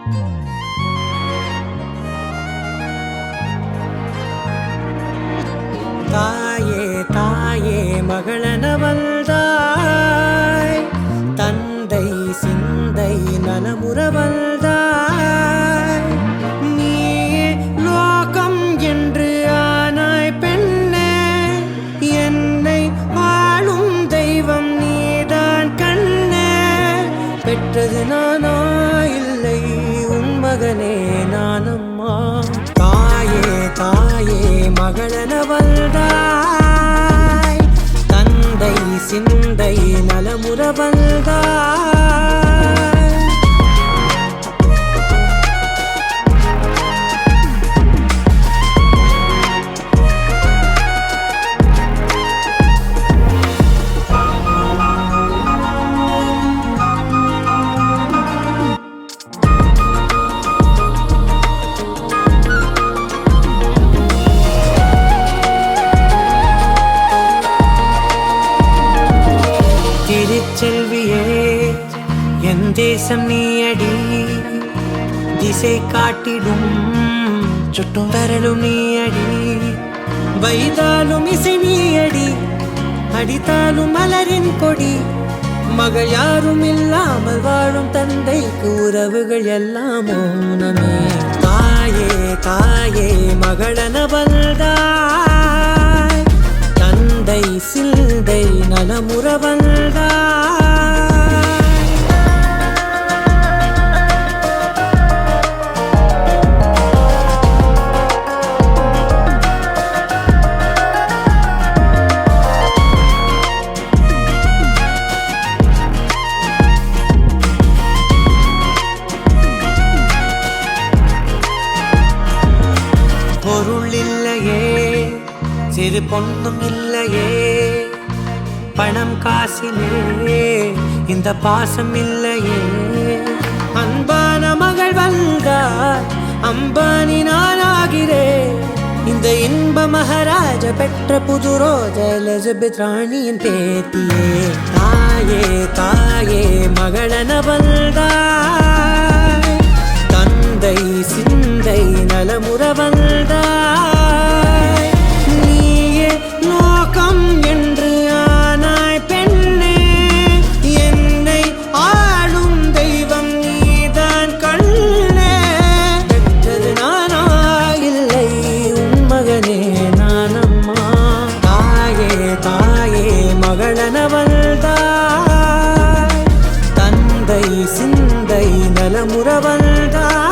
தாயே தாயே மகளென வந்தாய், தந்தை சிந்தை நலமுற வந்தாய். நீயே லோகம் என்று ஆனாய் பெண்ணே, என்னை வாழும் தெய்வம் நீதான் கண்ணே. பெற்றது நானா இல்லை உன் மகனே நானம்மா. தாயே தாயே மகளென வந்தாய், தந்தை சிந்தை நலமுற வந்தாய். திருச்செல்வியே என் தேசம் நீயடி, திசை காட்டிடும் சுட்டும் வரலும் நீயடி. வைதாலும் இசை நீயடி, அடித்தாலும் மலரின் கொடி. மகள் யாரும் இல்லாமல் வாழும் தந்தைக்கு உறவுகள் எல்லாம் மௌனமே. தாயே தாயே மகளென வந்தாய், தந்தை சிந்தை நலமுற வந்தாய். பொருள் இல்லையே, சிறு பொண்ணும் இல்லையே, பணம் காசிலே இந்த பாசம் இல்லையே. அன்பான மகள் வந்தார், அம்பானி நானாகிறேன். இந்த இன்ப மகாராஜ பெற்ற புது ரோஜ எலிசபெத் ராணியின் பேத்தியே. தாயே தாயே மகளென வந்தாய், தந்தை சிந்தை நலமுற வந்தாய். நீயே லோகம் என்று ஆனாய் பெண்ணே, என்னை ஆளும் தெய்வம் நீதான் கண்ணே. பெற்றது நானா இல்லை உன் மகனே நானம்மா. தாயே தாயே மகளென வந்தாய், தந்தை சிந்தை நலமுற வந்தாய்.